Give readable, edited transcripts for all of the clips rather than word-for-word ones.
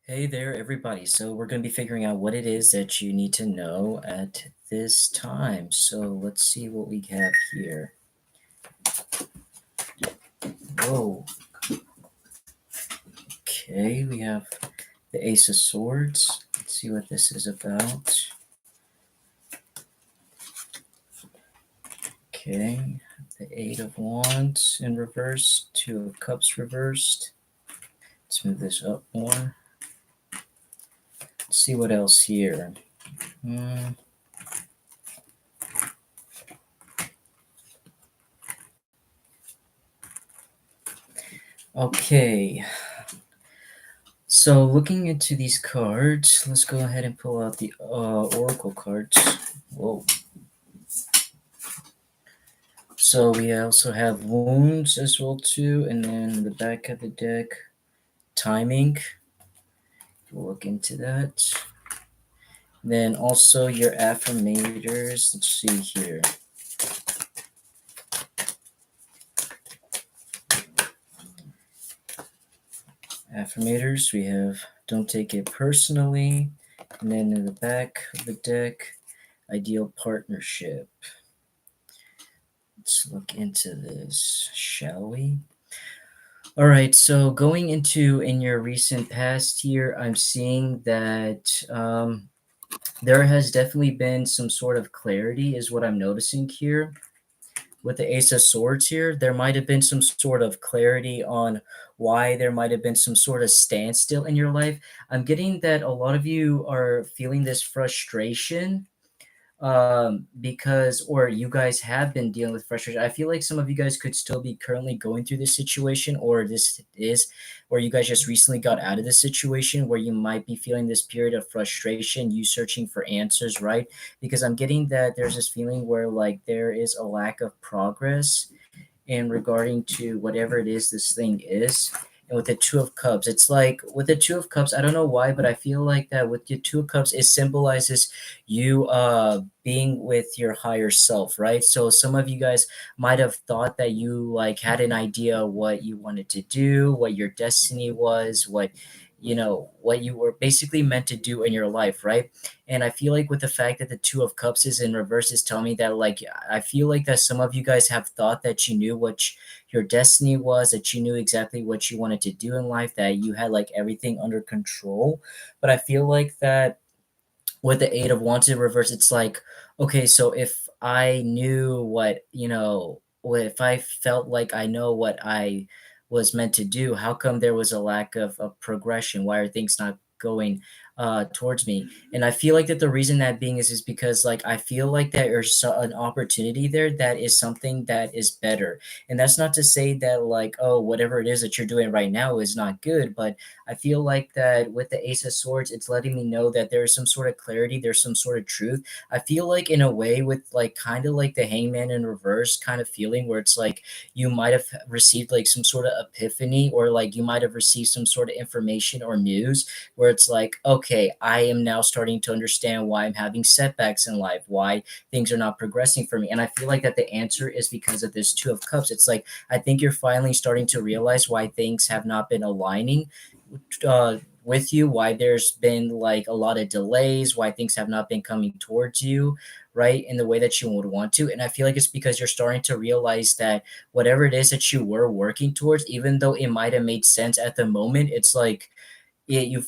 Hey there, everybody. So, we're going to be figuring out what it is that you need to know at this time. So, let's see what we have here. Whoa. Okay, we have the Ace of Swords. Let's see what this is about. Okay, the Eight of Wands in reverse, Two of Cups reversed. Let's move this up more. Let's see what else here. Okay, so looking into these cards, let's go ahead and pull out the Oracle cards. Whoa. So we also have wounds as well too, and then the back of the deck, timing. We'll look into that. Then also your affirmators. Let's see here. Affirmators, we have don't take it personally. And then in the back of the deck, ideal partnership. Let's look into this, shall we? All right, so going into in your recent past year, I'm seeing that there has definitely been some sort of clarity, is what I'm noticing here. With the Ace of Swords here, there might have been some sort of clarity on why there might have been some sort of standstill in your life. I'm getting that a lot of you are feeling this frustration because or you guys have been dealing with frustration. I feel like some of you guys could still be currently going through this situation, or this is, or you guys just recently got out of this situation where you might be feeling this period of frustration, you searching for answers, right? Because I'm getting that there's this feeling where like there is a lack of progress in regarding to whatever it is this thing is. And with the Two of Cups, it's like with the Two of Cups, I don't know why, but I feel like that with the Two of Cups, it symbolizes you being with your higher self, right? So some of you guys might have thought that you like had an idea what you wanted to do, what your destiny was, what what you were basically meant to do in your life, right? And I feel like with the fact that the Two of Cups is in reverse is telling me that like I feel like that some of you guys have thought that you knew what your destiny was, that you knew exactly what you wanted to do in life, that you had like everything under control. But I feel like that with the Eight of Wands in reverse, it's like, okay, so if I knew if I felt like I know what I was meant to do, how come there was a lack of progression? Why are things not going towards me? And I feel like that the reason that being is because like I feel like there's an opportunity there that is something that is better. And that's not to say that like, oh, whatever it is that you're doing right now is not good, but I feel like that with the Ace of Swords, it's letting me know that there's some sort of clarity, there's some sort of truth. I feel like in a way with like kind of like the Hangman in reverse kind of feeling where it's like you might have received like some sort of epiphany, or like you might have received some sort of information or news where it's like, okay, I am now starting to understand why I'm having setbacks in life, why things are not progressing for me. And I feel like that the answer is because of this Two of Cups. It's like I think you're finally starting to realize why things have not been aligning with you, why there's been like a lot of delays, why things have not been coming towards you, right, in the way that you would want to. And I feel like it's because you're starting to realize that whatever it is that you were working towards, even though it might have made sense at the moment, it's like you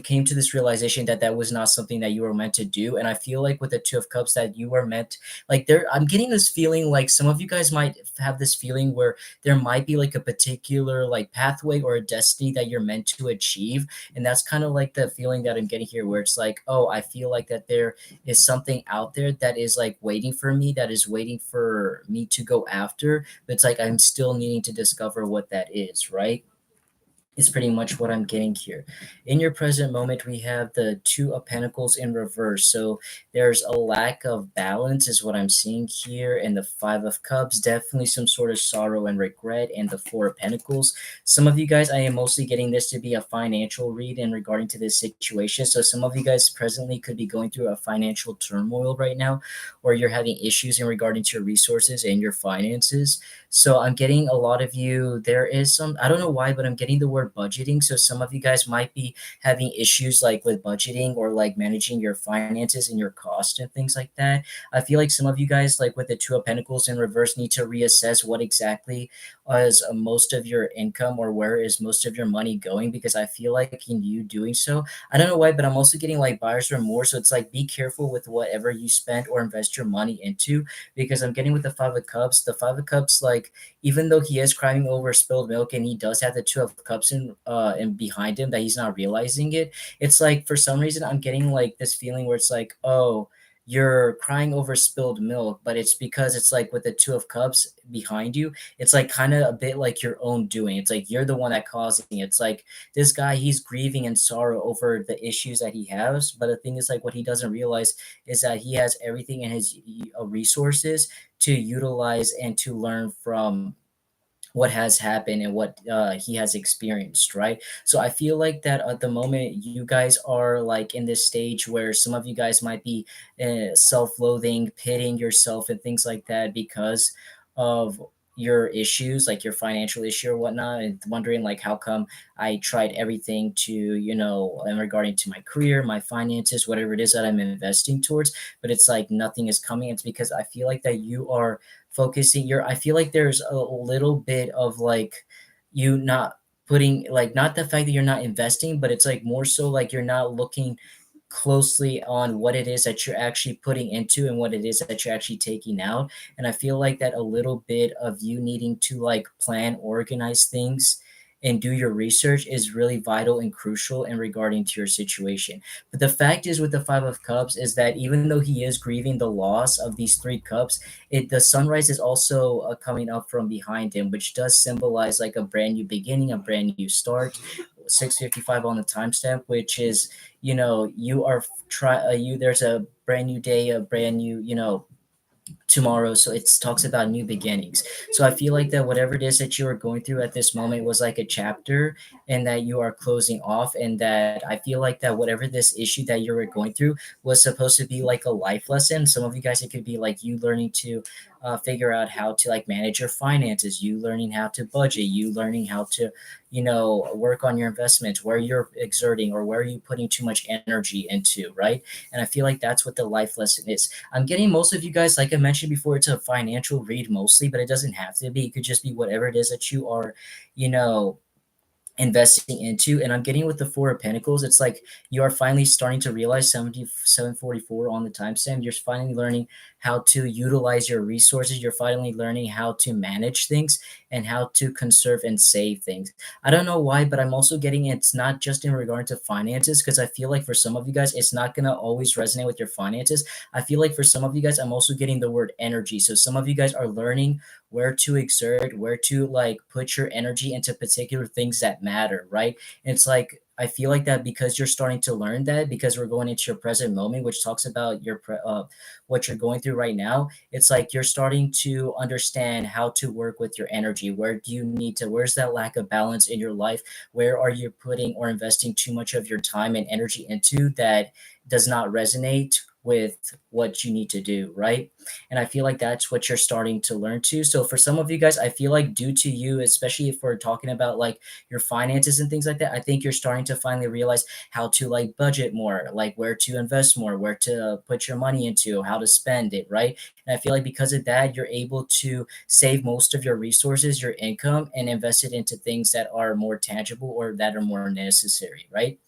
came to this realization that that was not something that you were meant to do. And I feel like with the Two of Cups that you were meant, like there I'm getting this feeling like some of you guys might have this feeling where there might be like a particular like pathway or a destiny that you're meant to achieve. And that's kind of like the feeling that I'm getting here, where it's like, oh, I feel like that there is something out there that is like waiting for me, that is waiting for me to go after, but it's like I'm still needing to discover what that is, right? Is pretty much what I'm getting here. In your present moment, we have the Two of Pentacles in reverse. So there's a lack of balance, is what I'm seeing here. And the Five of Cups, definitely some sort of sorrow and regret. And the Four of Pentacles. Some of you guys, I am mostly getting this to be a financial read in regarding to this situation. So some of you guys presently could be going through a financial turmoil right now, or you're having issues in regarding to your resources and your finances. So I'm getting a lot of you, there is some, I don't know why, but I'm getting the word are budgeting. So some of you guys might be having issues like with budgeting or like managing your finances and your cost and things like that. I feel like some of you guys, like with the Two of Pentacles in reverse, need to reassess what exactly is most of your income or where is most of your money going, because I feel like in you doing so, I don't know why, but I'm also getting like buyer's remorse. So it's like be careful with whatever you spend or invest your money into, because I'm getting with the Five of Cups. The Five of Cups, like even though he is crying over spilled milk and he does have the Two of Cups in behind him that he's not realizing it, it's like for some reason I'm getting like this feeling where it's like, oh, you're crying over spilled milk, but it's because it's like with the Two of Cups behind you, it's like kind of a bit like your own doing. It's like you're the one that causing it. It's like this guy, he's grieving in sorrow over the issues that he has. But the thing is, like, what he doesn't realize is that he has everything in his resources to utilize and to learn from what has happened and what he has experienced, right? So I feel like that at the moment you guys are like in this stage where some of you guys might be self-loathing, pitting yourself and things like that because of your issues, like your financial issue or whatnot, and wondering like how come I tried everything to, in regarding to my career, my finances, whatever it is that I'm investing towards, but it's like nothing is coming. It's because I feel like that you are focusing your I feel like there's a little bit of like you not putting, like, not the fact that you're not investing, but it's like more so like you're not looking closely on what it is that you're actually putting into and what it is that you're actually taking out. And I feel like that a little bit of you needing to like plan, organize things and do your research is really vital and crucial in regarding to your situation. But the fact is with the Five of Cups is that even though he is grieving the loss of these three cups, the sunrise is also coming up from behind him, which does symbolize like a brand new beginning, a brand new start. 6:55 on the timestamp, which is, you are there's a brand new day, a brand new, tomorrow. So it talks about new beginnings. So I feel like that whatever it is that you are going through at this moment was like a chapter and that you are closing off. And that I feel like that whatever this issue that you were going through was supposed to be like a life lesson. Some of you guys, it could be like you learning to figure out how to like manage your finances, you learning how to budget, you learning how to, work on your investments, where you're exerting or where you putting too much energy into, right? And I feel like that's what the life lesson is. I'm getting most of you guys, like I mentioned before, it's a financial read mostly, but it doesn't have to be. It could just be whatever it is that you are, you know, investing into. And I'm getting with the Four of Pentacles, it's like you are finally starting to realize 7744 on the timestamp. You're finally learning how to utilize your resources. You're finally learning how to manage things and how to conserve and save things. I don't know why, but I'm also getting it's not just in regard to finances, because I feel like for some of you guys, it's not going to always resonate with your finances. I feel like for some of you guys, I'm also getting the word energy. So some of you guys are learning where to exert, where to like put your energy into particular things that matter, right? And it's like I feel like that because you're starting to learn that, because we're going into your present moment, which talks about what you're going through right now. It's like you're starting to understand how to work with your energy. Where do you need to? Where's that lack of balance in your life? Where are you putting or investing too much of your time and energy into that does not resonate with what you need to do, right? And I feel like that's what you're starting to learn too. So for some of you guys, I feel like due to you, especially if we're talking about like your finances and things like that, I think you're starting to finally realize how to like budget more, like where to invest more, where to put your money into, how to spend it, right? And I feel like because of that, you're able to save most of your resources, your income, and invest it into things that are more tangible or that are more necessary, right?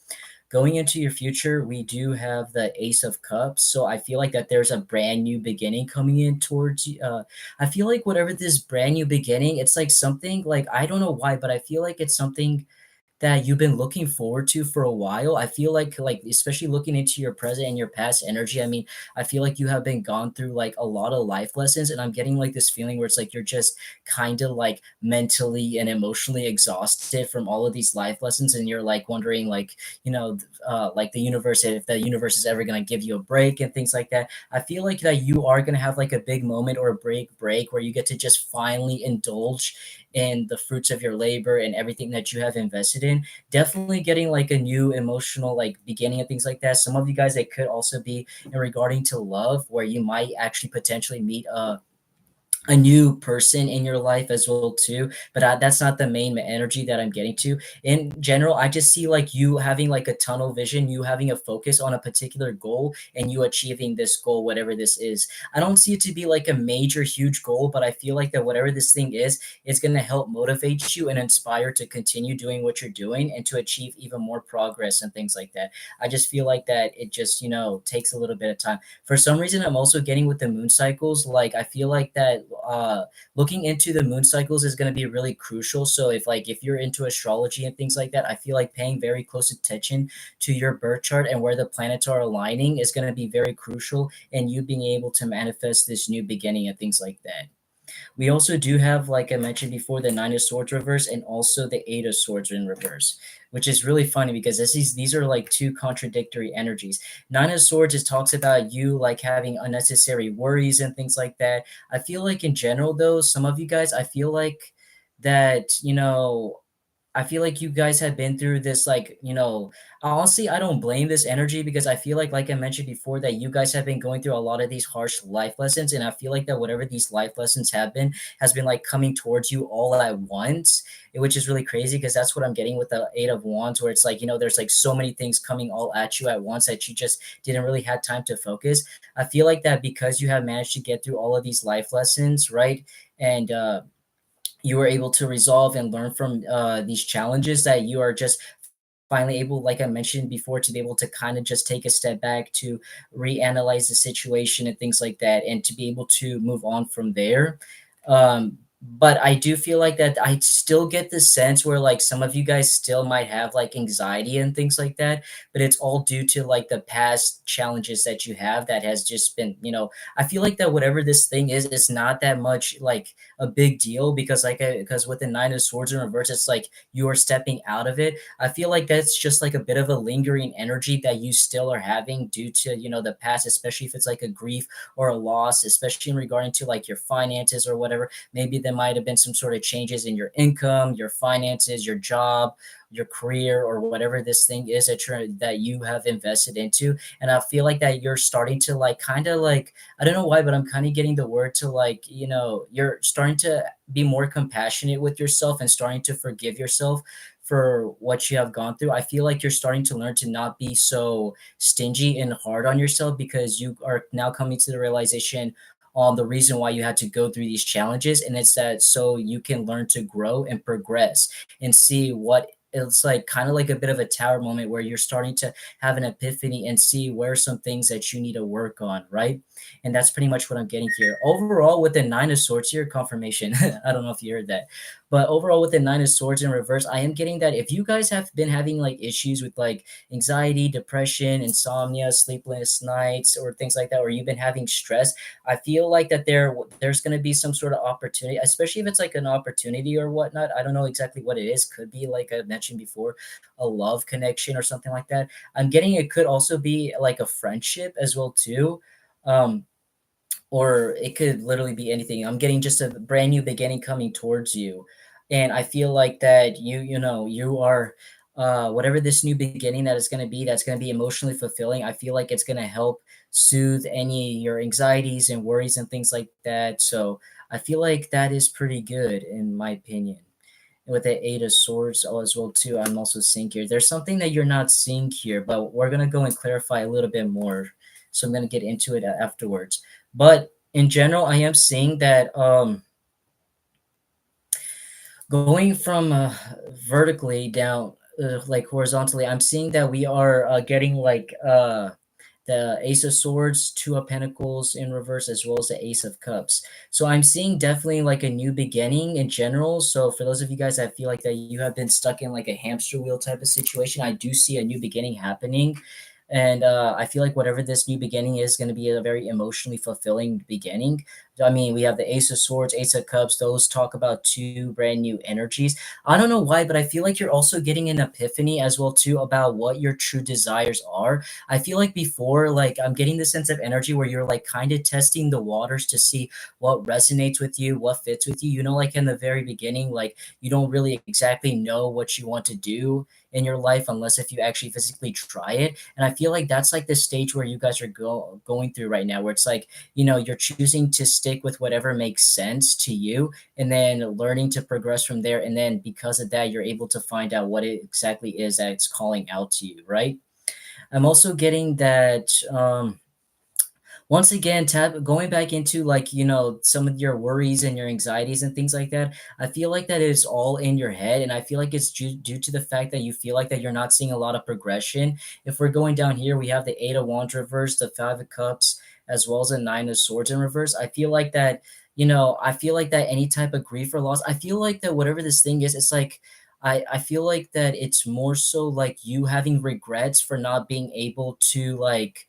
Going into your future, we do have the Ace of Cups. So I feel like that there's a brand new beginning coming in towards you. I feel like whatever this brand new beginning, it's like something like, I don't know why, but I feel like it's something that you've been looking forward to for a while. I feel like especially looking into your present and your past energy. I mean, I feel like you have been gone through like a lot of life lessons, and I'm getting like this feeling where it's like you're just kind of like mentally and emotionally exhausted from all of these life lessons, and you're like wondering like, like the universe, if the universe is ever gonna give you a break and things like that. I feel like that you are gonna have like a big moment or a break where you get to just finally indulge in the fruits of your labor and everything that you have invested in. Definitely getting like a new emotional like beginning and things like that. Some of you guys, it could also be in regarding to love, where you might actually potentially meet a new person in your life as well too, but that's not the main energy that I'm getting to. In general, I just see like you having like a tunnel vision, you having a focus on a particular goal and you achieving this goal, whatever this is. I don't see it to be like a major huge goal, but I feel like that whatever this thing is, it's going to help motivate you and inspire to continue doing what you're doing and to achieve even more progress and things like that. I just feel like that it just, takes a little bit of time. For some reason, I'm also getting with the moon cycles. Like I feel like that looking into the moon cycles is going to be really crucial. So if you're into astrology and things like that, I feel like paying very close attention to your birth chart and where the planets are aligning is going to be very crucial in you being able to manifest this new beginning and things like that. We also do have, like I mentioned before, the Nine of Swords reverse and also the Eight of Swords in reverse, which is really funny because these are like two contradictory energies. Nine of Swords just talks about you like having unnecessary worries and things like that. I feel like in general, though, some of you guys, I feel like that, I feel like you guys have been through this, like, honestly, I don't blame this energy because I feel like I mentioned before, that you guys have been going through a lot of these harsh life lessons. And I feel like that whatever these life lessons have been has been like coming towards you all at once, which is really crazy because that's what I'm getting with the Eight of Wands, where it's like, there's like so many things coming all at you at once that you just didn't really have time to focus. I feel like that because you have managed to get through all of these life lessons, right? And, you were able to resolve and learn from these challenges, that you are just finally able, like I mentioned before, to be able to kind of just take a step back to reanalyze the situation and things like that, and to be able to move on from there. But I do feel like that I still get the sense where like some of you guys still might have like anxiety and things like that, but it's all due to like the past challenges that you have that has just been, I feel like that whatever this thing is, it's not that much like a big deal, because because with the Nine of Swords in reverse, it's like you are stepping out of it. I feel like that's just like a bit of a lingering energy that you still are having due to, the past, especially if it's like a grief or a loss, especially in regarding to like your finances or whatever. Maybe there might have been some sort of changes in your income, your finances, your job, your career, or whatever this thing is that you have invested into. And I feel like that you're starting to like kind of like, I don't know why, but I'm kind of getting the word to like, you're starting to be more compassionate with yourself and starting to forgive yourself for what you have gone through. I feel like you're starting to learn to not be so stingy and hard on yourself, because you are now coming to the realization on the reason why you had to go through these challenges. And it's that so you can learn to grow and progress and see what it's like, kind of like a bit of a tower moment where you're starting to have an epiphany and see where some things that you need to work on, right? And that's pretty much what I'm getting here. Overall, with the Nine of Swords here, confirmation. I don't know if you heard that, but overall, with the Nine of Swords in reverse, I am getting that if you guys have been having like issues with like anxiety, depression, insomnia, sleepless nights, or things like that, or you've been having stress, I feel like that there's going to be some sort of opportunity, especially if it's like an opportunity or whatnot. I don't know exactly what it is. Could be, like I mentioned before, a love connection or something like that. I'm getting it could also be like a friendship as well too. Um, or it could literally be anything. I'm getting just a brand new beginning coming towards you. And I feel like that you are whatever this new beginning that is going to be, that's going to be emotionally fulfilling. I feel like it's going to help soothe any your anxieties and worries and things like that. So I feel like that is pretty good in my opinion. And with the Eight of Swords as well too, I'm also seeing here. There's something that you're not seeing here, but we're gonna go and clarify a little bit more. So I'm gonna get into it afterwards. But in general, I am seeing that going from vertically down, like horizontally, I'm seeing that we are getting like the Ace of Swords, Two of Pentacles in reverse, as well as the Ace of Cups. So I'm seeing definitely like a new beginning in general. So for those of you guys that feel like that you have been stuck in like a hamster wheel type of situation, I do see a new beginning happening. And I feel like whatever this new beginning is going to be a very emotionally fulfilling beginning. I mean, we have the Ace of Swords, Ace of Cups. Those talk about two brand new energies. I don't know why, but I feel like you're also getting an epiphany as well too about what your true desires are. I feel like before, like I'm getting the sense of energy where you're like kind of testing the waters to see what resonates with you, what fits with you. Like in the very beginning, like you don't really exactly know what you want to do in your life unless if you actually physically try it. And I feel like that's like the stage where you guys are going through right now, where it's like, you're choosing to stick with whatever makes sense to you, and then learning to progress from there. And then because of that, you're able to find out what it exactly is that it's calling out to you, right? I'm also getting that once again, going back into like, some of your worries and your anxieties and things like that. I feel like that is all in your head, and I feel like it's due to the fact that you feel like that you're not seeing a lot of progression. If we're going down here, we have the Eight of Wands reverse, the Five of Cups, as well as the Nine of Swords in reverse. I feel like that, I feel like that any type of grief or loss, I feel like that whatever this thing is, it's like I feel like that it's more so like you having regrets for not being able to like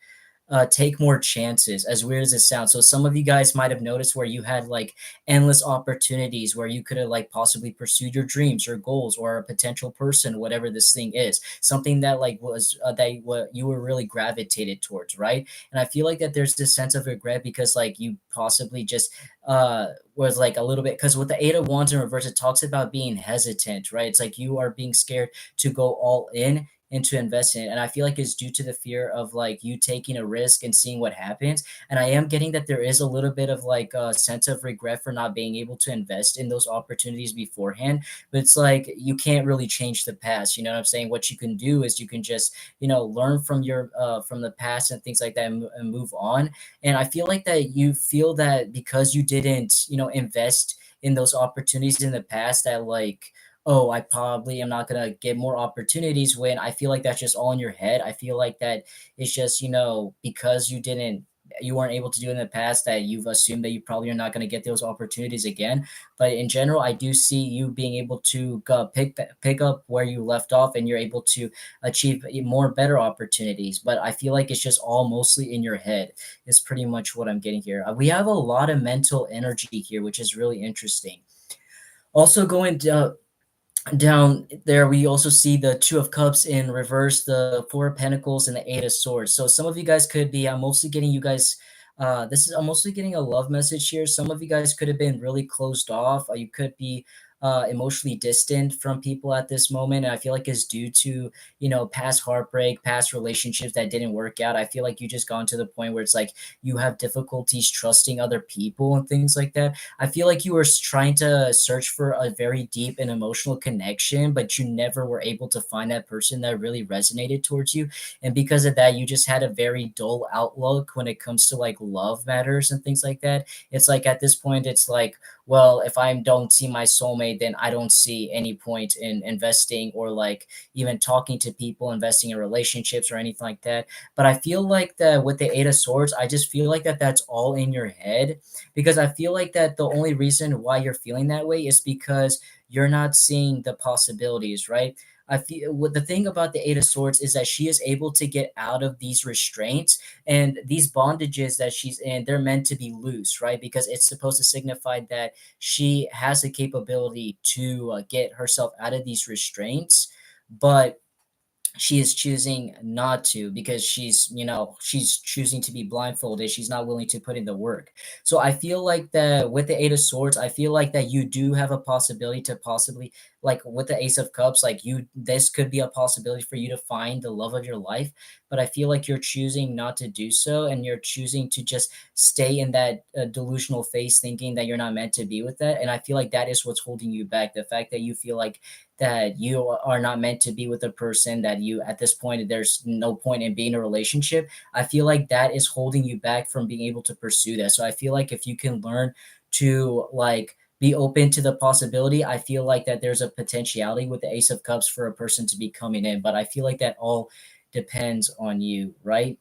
take more chances, as weird as it sounds. So some of you guys might have noticed where you had like endless opportunities where you could have like possibly pursued your dreams, your goals, or a potential person, whatever this thing is, something that like was that what you were really gravitated towards, right? And I feel like that there's this sense of regret because like you possibly just was like a little bit, because with the Eight of Wands in reverse, it talks about being hesitant, right? It's like you are being scared to go all in and to invest in it. And I feel like it's due to the fear of like you taking a risk and seeing what happens. And I am getting that there is a little bit of like a sense of regret for not being able to invest in those opportunities beforehand. But it's like you can't really change the past. You know what I'm saying? What you can do is you can just, learn from your from the past and things like that, and move on. And I feel like that you feel that because you didn't, invest in those opportunities in the past, that like, oh, I probably am not gonna get more opportunities, when I feel like that's just all in your head. I feel like that it's just, because you weren't able to do it in the past, that you've assumed that you probably are not going to get those opportunities again. But in general, I do see you being able to pick up where you left off, and you're able to achieve more better opportunities. But I feel like it's just all mostly in your head, is pretty much what I'm getting here. We have a lot of mental energy here, which is really interesting. Also going down there, we also see the Two of Cups in reverse, the Four of Pentacles, and the Eight of Swords. So some of you guys could be, I'm mostly getting you guys, I'm mostly getting a love message here. Some of you guys could have been really closed off. You could be emotionally distant from people at this moment. And I feel like it's due to, past heartbreak, past relationships that didn't work out. I feel like you just gone to the point where it's like you have difficulties trusting other people and things like that. I feel like you were trying to search for a very deep and emotional connection, but you never were able to find that person that really resonated towards you. And because of that, you just had a very dull outlook when it comes to like love matters and things like that. It's like at this point, it's like, well, if I don't see my soulmate, then I don't see any point in investing or like even talking to people, investing in relationships or anything like that. But I feel like that with the Eight of Swords, I just feel like that that's all in your head, because I feel like that the only reason why you're feeling that way is because you're not seeing the possibilities, right? I feel what the thing about the Eight of Swords is that she is able to get out of these restraints and these bondages that she's in. They're meant to be loose, right? Because it's supposed to signify that she has the capability to get herself out of these restraints, but she is choosing not to, because she's choosing to be blindfolded. She's not willing to put in the work. So I feel like that with the Eight of Swords, I feel like that you do have a possibility to possibly, like with the Ace of Cups, like this could be a possibility for you to find the love of your life. But I feel like you're choosing not to do so, and you're choosing to just stay in that delusional phase, thinking that you're not meant to be with that. And I feel like that is what's holding you back, the fact that you feel like that you are not meant to be with a person, that you at this point there's no point in being in a relationship. I feel like that is holding you back from being able to pursue that. So I feel like if you can learn to like be open to the possibility, I feel like that there's a potentiality with the Ace of Cups for a person to be coming in. But I feel like that all depends on you, right?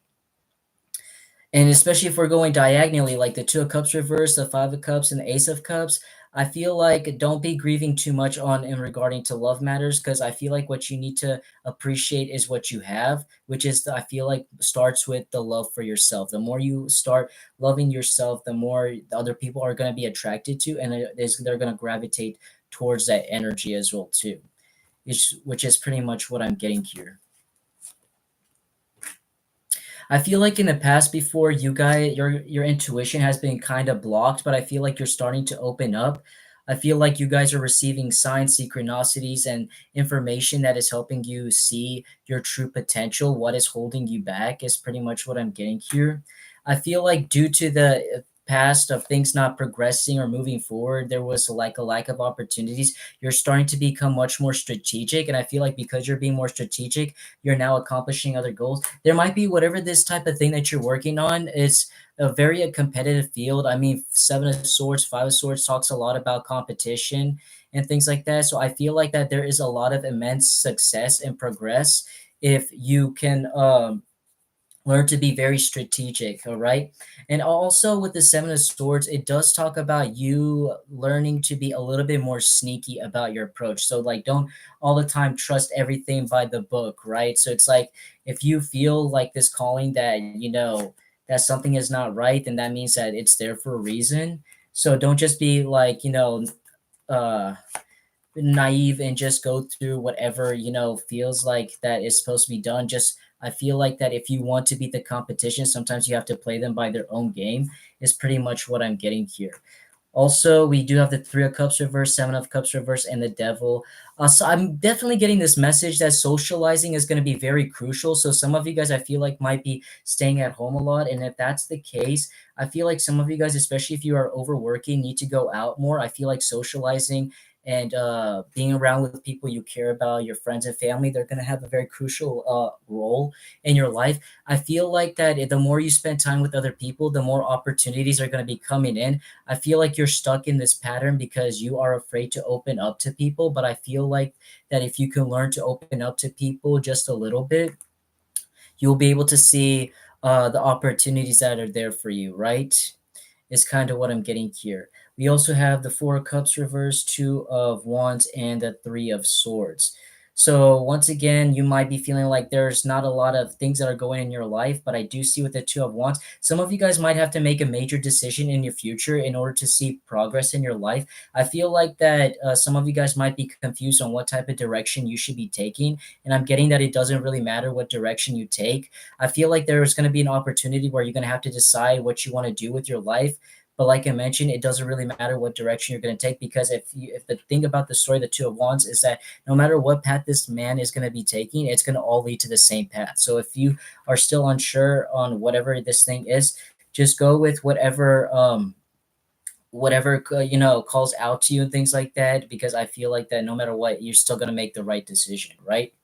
And especially if we're going diagonally, like the Two of Cups reverse, the Five of Cups, and the Ace of Cups, I feel like don't be grieving too much on in regarding to love matters, because I feel like what you need to appreciate is what you have, which is I feel like starts with the love for yourself. The more you start loving yourself, the more the other people are going to be attracted to, and they're going to gravitate towards that energy as well too. Which is pretty much what I'm getting here. I feel like in the past before, you guys your intuition has been kind of blocked, but I feel like you're starting to open up. I feel like you guys are receiving signs, synchronicities, and information that is helping you see your true potential. What is holding you back is pretty much what I'm getting here. I feel like due to the past of things not progressing or moving forward, there was like a lack of opportunities. You're starting to become much more strategic, and I feel like because you're being more strategic, you're now accomplishing other goals. There might be whatever this type of thing that you're working on. It's a very competitive field. I mean, Seven of Swords, Five of Swords talks a lot about competition and things like that. So I feel like that there is a lot of immense success and progress if you can learn to be very strategic. All right. And also with the Seven of Swords, it does talk about you learning to be a little bit more sneaky about your approach. So like, don't all the time trust everything by the book, right? So it's like, if you feel like this calling that, that something is not right, then that means that it's there for a reason. So don't just be like, uh naive and just go through whatever feels like that is supposed to be done. Just, I feel like that if you want to beat the competition, sometimes you have to play them by their own game, is pretty much what I'm getting here. Also, we do have the Three of Cups reverse, Seven of Cups reverse, and the Devil. So I'm definitely getting this message that socializing is going to be very crucial. So some of you guys, I feel like, might be staying at home a lot, and if that's the case, I feel like some of you guys, especially if you are overworking, need to go out more. I feel like socializing and being around with people you care about, your friends and family, they're going to have a very crucial role in your life. I feel like that the more you spend time with other people, the more opportunities are going to be coming in. I feel like you're stuck in this pattern because you are afraid to open up to people. But I feel like that if you can learn to open up to people just a little bit, you'll be able to see the opportunities that are there for you, right? Is kind of what I'm getting here. We also have the Four of Cups reversed, Two of Wands, and the Three of Swords. So once again, you might be feeling like there's not a lot of things that are going in your life, but I do see with the Two of Wands, some of you guys might have to make a major decision in your future in order to see progress in your life. I feel like that some of you guys might be confused on what type of direction you should be taking, and I'm getting that it doesn't really matter what direction you take. I feel like there's going to be an opportunity where you're going to have to decide what you want to do with your life. But like I mentioned, it doesn't really matter what direction you're going to take, because if the thing about the story, the Two of Wands, is that no matter what path this man is going to be taking, it's going to all lead to the same path. So if you are still unsure on whatever this thing is, just go with whatever calls out to you and things like that, because I feel like that no matter what, you're still going to make the right decision, right?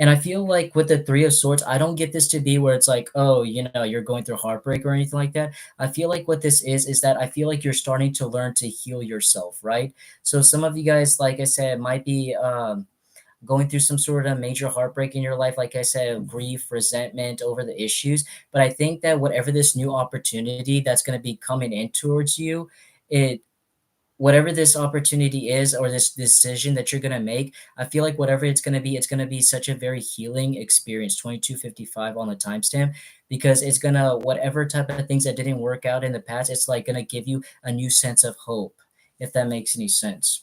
And I feel like with the Three of Swords, I don't get this to be where it's like, oh, you're going through heartbreak or anything like that. I feel like what this is that I feel like you're starting to learn to heal yourself, right? So some of you guys, like I said, might be going through some sort of major heartbreak in your life, like I said, grief, resentment over the issues. But I think that whatever this new opportunity that's going to be coming in towards you, it whatever this opportunity is or this decision that you're going to make, I feel like whatever it's going to be such a very healing experience. 2255 on the timestamp, because it's going to, whatever type of things that didn't work out in the past, it's like going to give you a new sense of hope, if that makes any sense.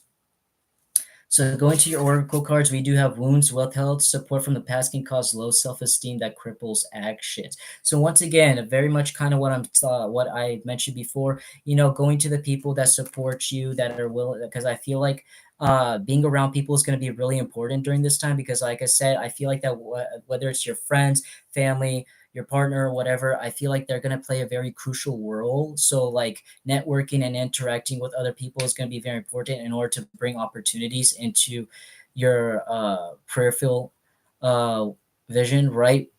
So going to your oracle cards, we do have wounds, wealth, health, support from the past can cause low self-esteem that cripples actions. So once again, very much kind of what I mentioned before, going to the people that support you, that are willing, because I feel like being around people is going to be really important during this time, because like I said, I feel like that whether it's your friends, family, your partner, or whatever, I feel like they're going to play a very crucial role. So like networking and interacting with other people is going to be very important in order to bring opportunities into your peripheral uh, vision, right?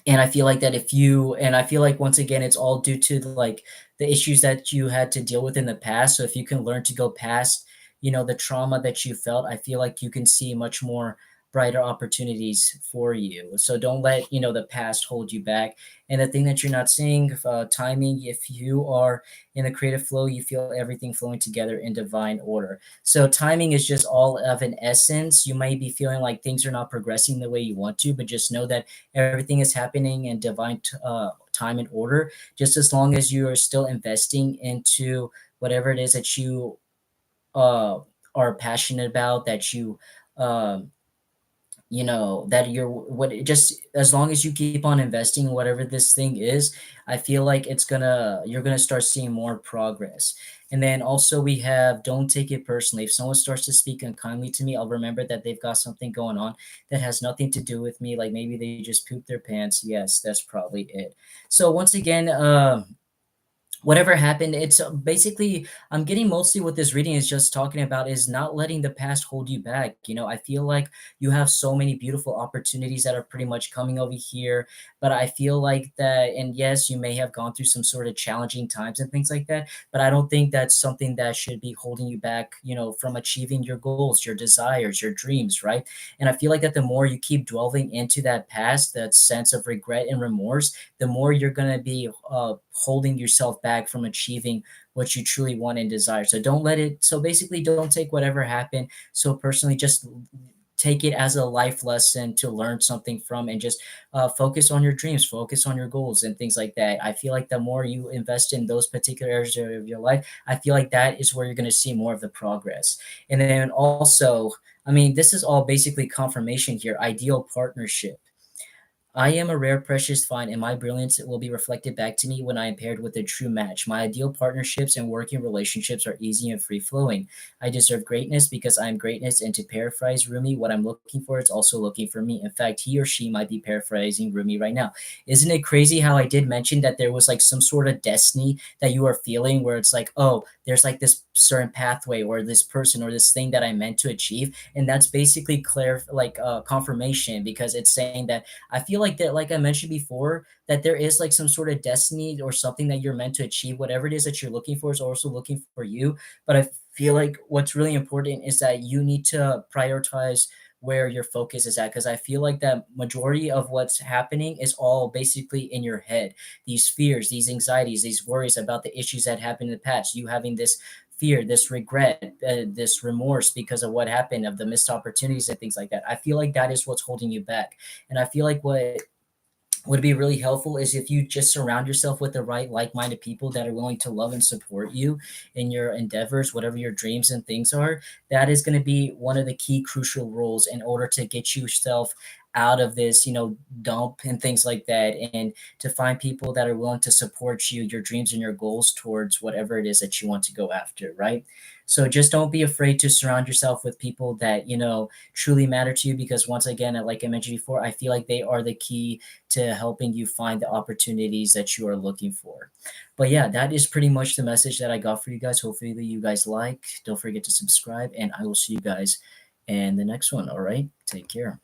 And I feel like that and I feel like once again, it's all due to like the issues that you had to deal with in the past. So if you can learn to go past, the trauma that you felt, I feel like you can see much more brighter opportunities for you. So don't let, the past hold you back. And the thing that you're not seeing, timing, if you are in the creative flow, you feel everything flowing together in divine order. So timing is just all of an essence. You might be feeling like things are not progressing the way you want to, but just know that everything is happening in divine time and order, just as long as you are still investing into whatever it is that you uh, are passionate about, that um, that you're what just as long as you keep on investing in whatever this thing is, I feel like you're gonna start seeing more progress. And then also we have, don't take it personally. If someone starts to speak unkindly to me, I'll remember that they've got something going on that has nothing to do with me, like maybe they just pooped their pants. Yes, that's probably it. So once again, whatever happened, it's basically, I'm getting mostly what this reading is just talking about is not letting the past hold you back. I feel like you have so many beautiful opportunities that are pretty much coming over here, but I feel like that, and yes, you may have gone through some sort of challenging times and things like that, but I don't think that's something that should be holding you back, from achieving your goals, your desires, your dreams, right? And I feel like that the more you keep dwelling into that past, that sense of regret and remorse, the more you're going to be holding yourself back from achieving what you truly want and desire. So don't let it, so basically, don't take whatever happened so personally. Just take it as a life lesson to learn something from, and just focus on your dreams, focus on your goals and things like that. I feel like the more you invest in those particular areas of your life, I feel like that is where you're going to see more of the progress. And then also, I mean, this is all basically confirmation here. Ideal partnership. I am a rare, precious find, and my brilliance will be reflected back to me when I am paired with a true match. My ideal partnerships and working relationships are easy and free flowing. I deserve greatness because I am greatness, and to paraphrase Rumi, what I'm looking for is also looking for me. In fact, he or she might be paraphrasing Rumi right now. Isn't it crazy how I did mention that there was like some sort of destiny that you are feeling where it's like, oh, there's like this certain pathway or this person or this thing that I meant to achieve? And that's basically confirmation, because it's saying that I feel like that, like I mentioned before, that there is like some sort of destiny or something that you're meant to achieve. Whatever it is that you're looking for is also looking for you. But I feel like what's really important is that you need to prioritize where your focus is at, because I feel like that majority of what's happening is all basically in your head. These fears, these anxieties, these worries about the issues that happened in the past, you having this fear, this regret, this remorse because of what happened, of the missed opportunities and things like that. I feel like that is what's holding you back. And I feel like what would be really helpful is if you just surround yourself with the right like-minded people that are willing to love and support you in your endeavors, whatever your dreams and things are. That is going to be one of the key crucial roles in order to get yourself out of this, dump and things like that, and to find people that are willing to support you, your dreams and your goals towards whatever it is that you want to go after, right? So just don't be afraid to surround yourself with people that, truly matter to you, because once again, like I mentioned before, I feel like they are the key to helping you find the opportunities that you are looking for. But yeah, that is pretty much the message that I got for you guys. Hopefully you guys like. Don't forget to subscribe, and I will see you guys in the next one. All right. Take care.